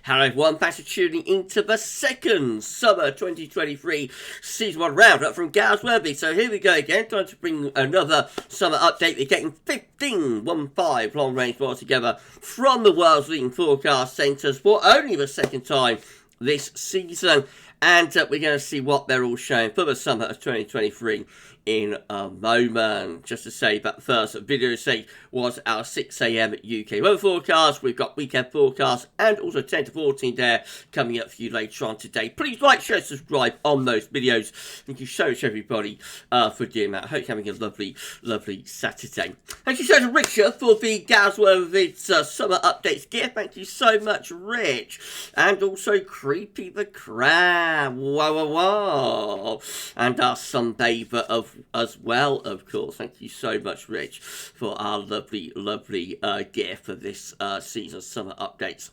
Hello everyone, thanks for tuning into the second Summer 2023 Season 1 Roundup from GavsWeatherVids. So here we go again, trying to bring another summer update. We're getting 15 long-range models together from the world's leading forecast centres for only the second time this season. And we're going to see what they're all showing for the summer of 2023 in a moment. Just to say that the first video was our 6 AM UK weather forecast. We've got weekend forecast and also 10 to 14 there coming up for you later on today. Please like, share, subscribe on those videos. Thank you so much everybody for doing that. I hope you're having a lovely Saturday. Thank you so much Richard for the GavsWeatherVids summer updates gear. Thank you so much Rich. And also Creepy the Crab. Wow. And our Sunbather as well, of course. Thank you so much, Rich, for our lovely gear for this season's summer updates.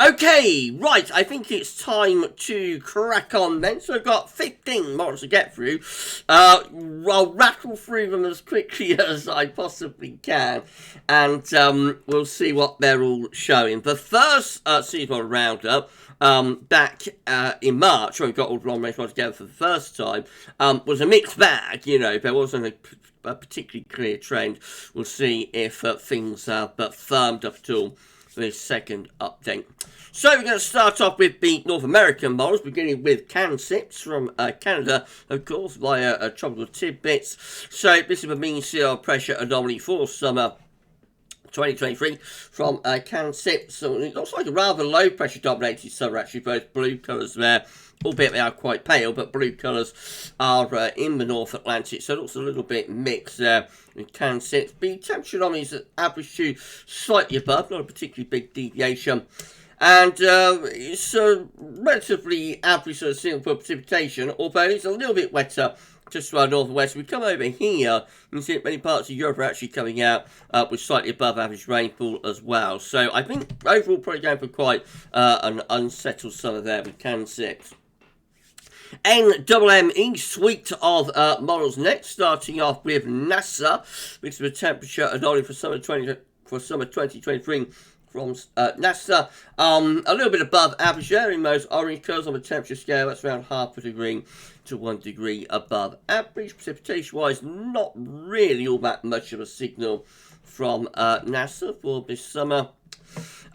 Okay, right, I think it's time to crack on then. So I've got 15 models to get through. I'll rattle through them as quickly as I possibly can, and we'll see what they're all showing. The first season model roundup back in March, when we got all the long-range models together for the first time, was a mixed bag. You know, there wasn't a particularly clear trend. We'll see if things have firmed up at all for this second update. So we're going to start off with the North American models, beginning with CanSIPs from Canada, of course, via Tropical Tidbits. So this is a mean sea level pressure anomaly for summer 2023 from CanSIPs. So it looks like a rather low pressure dominated summer, actually. Both blue colours there, albeit they are quite pale, but blue colours are in the North Atlantic, so it looks a little bit mixed there in CanSIPs. The temperature anomalies average to slightly above, not a particularly big deviation. And it's a relatively average sort of signal for precipitation, although it's a little bit wetter just to our north and west. We come over here, you can see that many parts of Europe are actually coming out with slightly above average rainfall as well. So I think overall probably going for quite an unsettled summer there with CanSIPs. NMME suite of models next, starting off with NASA, which is the temperature anomaly for summer 2023 from NASA. A little bit above average there in most orange colours on the temperature scale. That's around half a degree to 1 degree above average. Precipitation wise, not really all that much of a signal from NASA for this summer.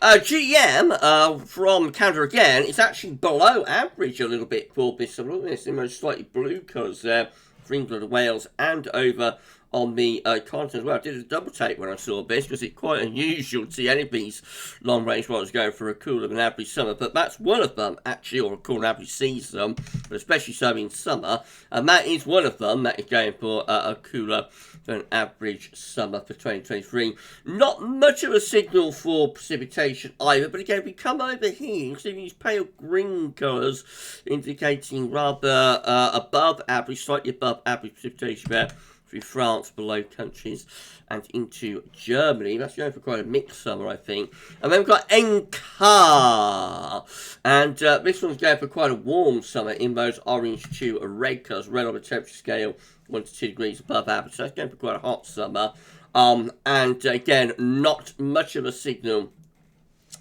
GM from Canada again, it's actually below average a little bit for this summer. Look at this in those slightly blue colours there for England and Wales and over on the continent as well. I did a double take when I saw this because it's quite unusual to see any of these long range models going for a cooler than average summer, but that's one of them actually, or a cooler average season, but especially so in summer, and that is one of them that is going for a cooler than average summer for 2023. Not much of a signal for precipitation either, but again, if we come over here, you can see these pale green colours indicating rather above average, slightly above average precipitation there through France, below countries, and into Germany. That's going for quite a mixed summer, I think. And then we've got NCAR. And this one's going for quite a warm summer in those orange to red colours, red on the temperature scale, 1 to 2 degrees above average. So that's going for quite a hot summer. And again, not much of a signal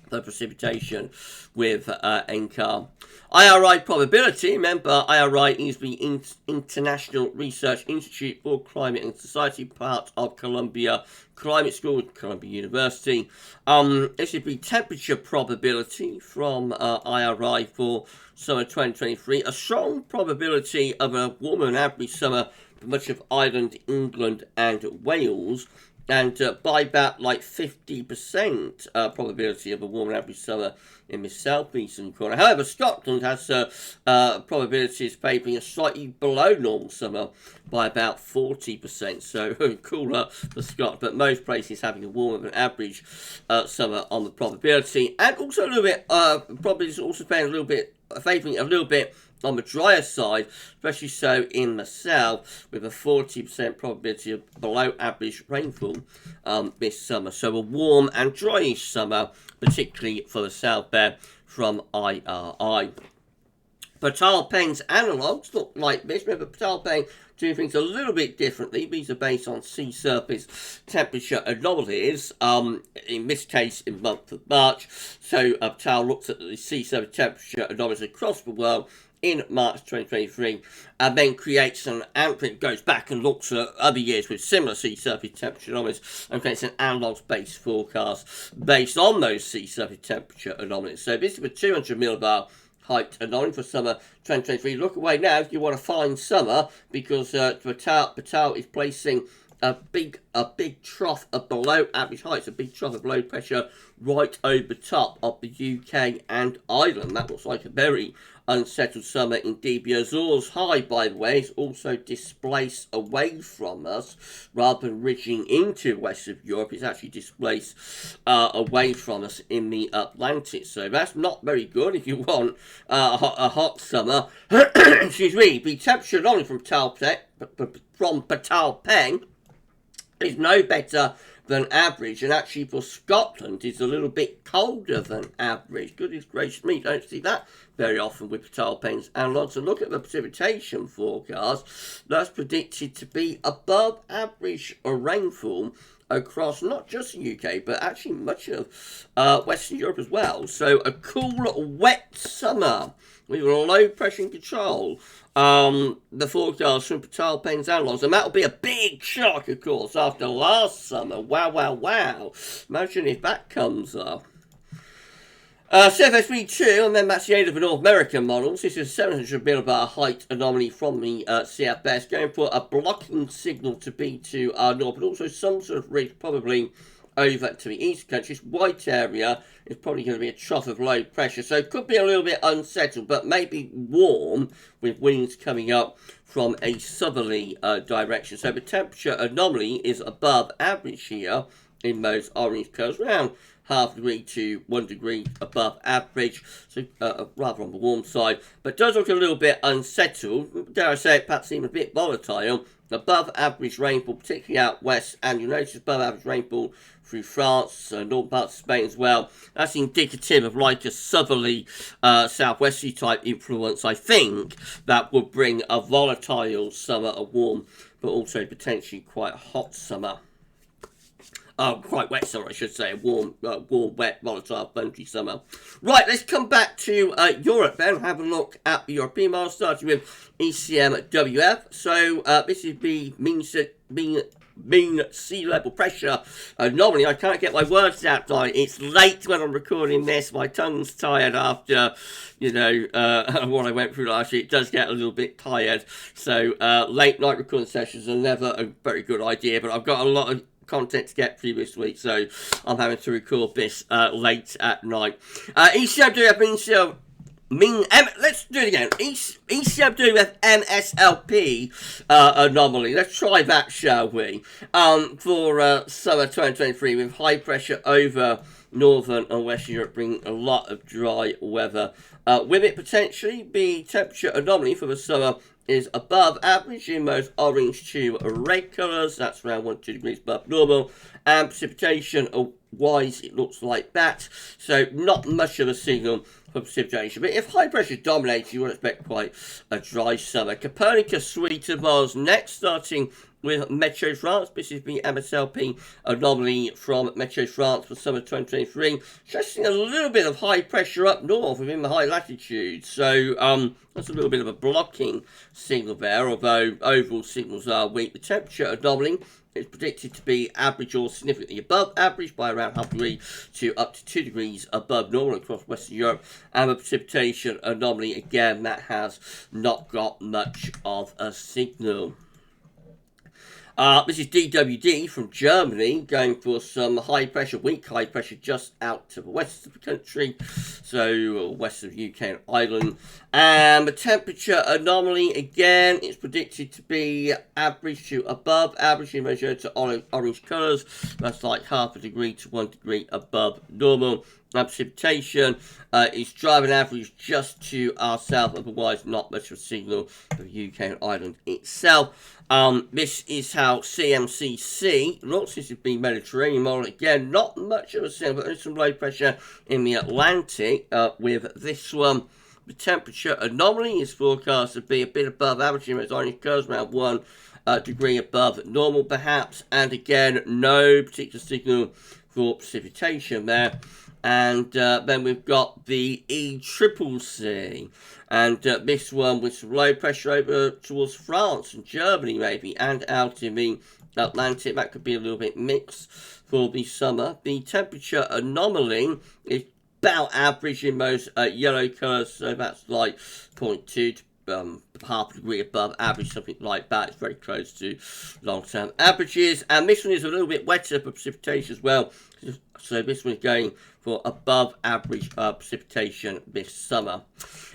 for precipitation with NCAR. IRI probability, remember IRI is the International Research Institute for Climate and Society, part of Columbia Climate School, Columbia University. This is the temperature probability from IRI for summer 2023. A strong probability of a warmer than average summer for much of Ireland, England and Wales. And by about like 50% probability of a warm average summer in the southeastern corner. However, Scotland has probabilities favouring a slightly below normal summer by about 40%. So cooler for Scotland, but most places having a warmer than average summer on the probability. And also a little bit, probabilities also favouring a little bit on the drier side, especially so in the south, with a 40% probability of below average rainfall this summer. So a warm and dryish summer, particularly for the south there from IRI. Patal-Peng's analogues look like this. Remember, Patal-Peng doing things a little bit differently. These are based on sea surface temperature anomalies, in this case in month of March. So Patal looks at the sea surface temperature anomalies across the world in March 2023, and then creates an output, goes back and looks at other years with similar sea surface temperature anomalies, and creates an analogues-based forecast based on those sea surface temperature anomalies. So this is a 200 millibar height anomaly for summer 2023. Look away now if you want to find summer, because Patal is placing a big trough of below average heights, a big trough of low pressure right over the top of the UK and Ireland. That looks like a very unsettled summer indeed. The Azores high, by the way, is also displaced away from us rather than ridging into west of Europe. It's actually displaced away from us in the Atlantic. So that's not very good if you want a hot summer. Excuse me. The temperature anomaly from Patal-Peng is no better than average, and actually for Scotland is a little bit colder than average. Goodness gracious me, don't see that very often with Patal-Peng's analogues. And look at the precipitation forecast. That's predicted to be above average rainfall across not just the UK, but actually much of Western Europe as well. So a cool, wet summer with low pressure in control. The forecast from Patal-Peng's analogues, and that'll be a big shock, of course, after last summer. Wow, wow, wow. Imagine if that comes up. CFS-V2, and then that's the end of the North American models. This is a 700 millibar height anomaly from the CFS, going for a blocking signal to be to our north, but also some sort of ridge probably over to the east country. This white area is probably going to be a trough of low pressure, so it could be a little bit unsettled, but maybe warm with winds coming up from a southerly direction. So the temperature anomaly is above average here in those orange curves, around half degree to 1 degree above average, so rather on the warm side, but does look a little bit unsettled. Dare I say it, perhaps even a bit volatile. Above average rainfall, particularly out west, and you'll notice above average rainfall through France, northern parts of Spain as well. That's indicative of like a southerly, southwesterly type influence, I think, that would bring a volatile summer, a warm, but also potentially quite hot summer. Quite wet summer, I should say. Warm, wet, volatile, thundery summer. Right, let's come back to Europe then. Have a look at the European model, starting with ECMWF. So this is the mean sea level pressure anomaly. I can't get my words out tonight. It's late when I'm recording this. My tongue's tired after, what I went through last year. It does get a little bit tired. So late night recording sessions are never a very good idea, but I've got a lot of content to get through this week, so I'm having to record this late at night. ECMWF let's do it again. ECMWF MSLP anomaly. Let's try that, shall we? For summer 2023, with high pressure over northern and western Europe, bringing a lot of dry weather. With it potentially, the temperature anomaly for the summer is above average in those orange to red colours. That's around 1 to 2 degrees above normal. And precipitation wise, it looks like that. So not much of a signal for precipitation. But if high pressure dominates, you would expect quite a dry summer. Copernicus suite of models next, starting with Meteo France. This is the MSLP anomaly from Meteo France for summer 2023. Just a little bit of high pressure up north within the high latitudes. So that's a little bit of a blocking signal there, although overall signals are weak. The temperature anomaly is predicted to be average or significantly above average by around half a degree to up to 2 degrees above normal across Western Europe. And the precipitation anomaly, again, that has not got much of a signal. This is DWD from Germany, going for some high pressure, weak high pressure just out to the west of the country, so west of UK and Ireland. And the temperature anomaly, again, it's predicted to be average to above average in ratio to orange colours. That's like half a degree to 1 degree above normal. And precipitation is driving average just to our south, otherwise not much of a signal for the UK and Ireland itself. This is how CMCC looks. This has been Mediterranean model. Again, not much of a signal, but there's some low pressure in the Atlantic with this one The temperature anomaly is forecast to be a bit above average in those orange curves, around 1 degree above normal perhaps, and again no particular signal for precipitation there. And then we've got the ECCC, and this one with some low pressure over towards France and Germany maybe, and out in the Atlantic. That could be a little bit mixed for the summer. The temperature anomaly is about average in those yellow colours, so that's like 0.2 to half a degree above average, something like that. It's very close to long-term averages. And this one is a little bit wetter for precipitation as well, so this one is going for above average precipitation this summer.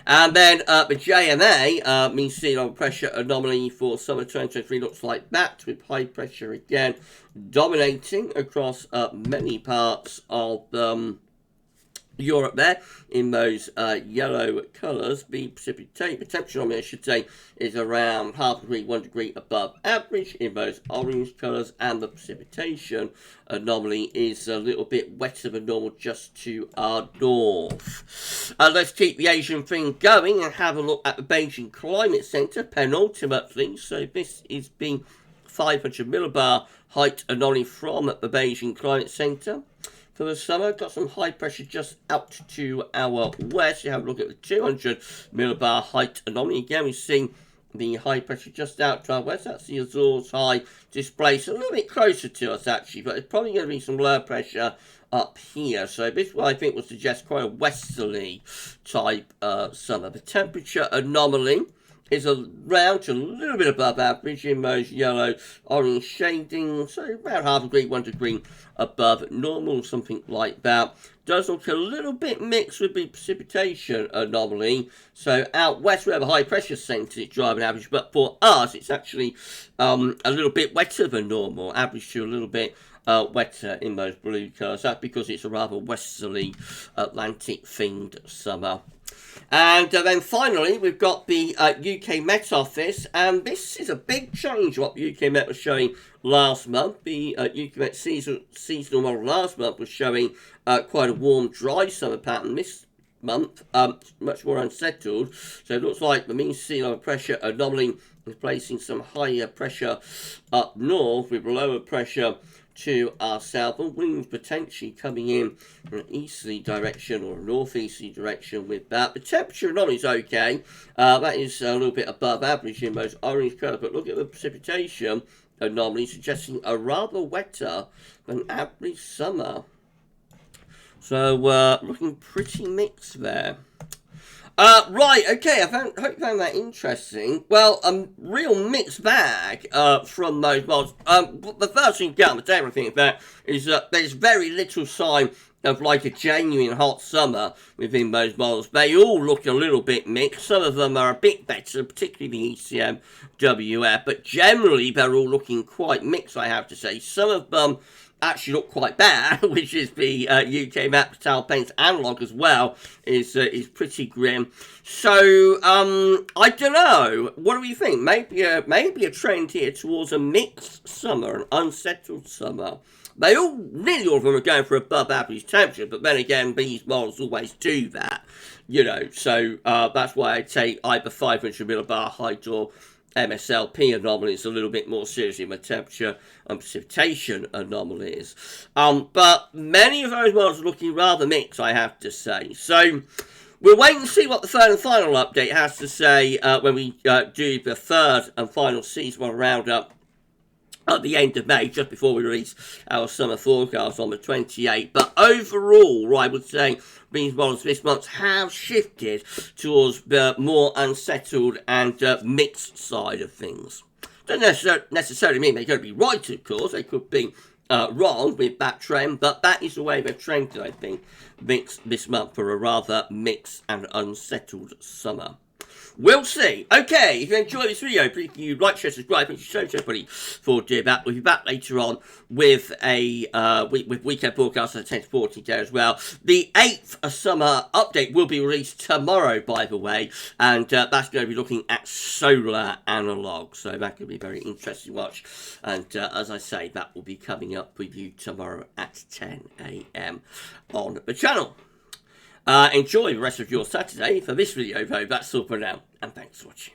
And then the JMA, mean sea level pressure anomaly for summer 2023, looks like that, with high pressure again dominating across many parts of Europe there in those yellow colours. The temperature anomaly, I should say, is around half a degree, 1 degree above average in those orange colours, and the precipitation anomaly is a little bit wetter than normal just to our north. Let's keep the Asian thing going and have a look at the Beijing Climate Centre penultimately. So this is the 500 millibar height anomaly from the Beijing Climate Centre. For the summer, got some high pressure just out to our west. You have a look at the 200 millibar height anomaly. Again, we see the high pressure just out to our west. That's the Azores high displaced a little bit closer to us actually, but it's probably going to be some low pressure up here. So this one I think would suggest quite a westerly type summer. The temperature anomaly is around to a little bit above average in those yellow orange shadings, so about half a degree, 1 degree above normal, something like that. Does look a little bit mixed with the precipitation anomaly, so out west we have a high pressure centre, it's driving average, but for us it's actually a little bit wetter than normal, average to a little bit wetter in those blue colours. That's because it's a rather westerly Atlantic themed summer. And then finally, we've got the UK Met Office, and this is a big change what the UK Met was showing last month. The UK Met seasonal model last month was showing quite a warm, dry summer pattern. This month, much more unsettled. So it looks like the mean sea level pressure anomaly is placing some higher pressure up north with lower pressure to our south, and winds potentially coming in an easterly direction or a northeasterly direction with that. The temperature anomaly is okay. That is a little bit above average in those orange colours, but look at the precipitation anomaly suggesting a rather wetter than average summer. So looking pretty mixed there. Right, okay, hope you found that interesting. Well, real mixed bag from those models. The first thing to get on the table, I think, that is that there's very little sign of like a genuine hot summer within those models. They all look a little bit mixed. Some of them are a bit better, particularly the ECM WF, but generally they're all looking quite mixed, I have to say. Some of them actually look quite bad, which is the UK Met Tower Paints analog as well, is pretty grim. So I don't know. What do we think? Maybe a trend here towards a mixed summer, an unsettled summer. Nearly all of them are going for above average temperature, but then again, these models always do that, you know. So that's why I take either 500 millibar height or MSLP anomalies a little bit more seriously than temperature and precipitation anomalies. But many of those models are looking rather mixed, I have to say. So we'll wait and see what the third and final update has to say when we do the third and final seasonal roundup at the end of May, just before we release our summer forecast on the 28th. But overall, I would say these models this month have shifted towards the more unsettled and mixed side of things. Doesn't necessarily mean they're going to be right, of course. They could be wrong with that trend, but that is the way they've trended, I think, this month for a rather mixed and unsettled summer. We'll see. Okay, if you enjoyed this video, please like, share, subscribe. Thank you so much, everybody, for doing that. We'll be back later on with a with weekend forecast at 10 to 14 as well. The 8th summer update will be released tomorrow, by the way, and that's going to be looking at solar analog. So that could be very interesting to watch. And as I say, that will be coming up with you tomorrow at 10 AM on the channel. Enjoy the rest of your Saturday. For this video, though, that's all for now, and thanks for watching.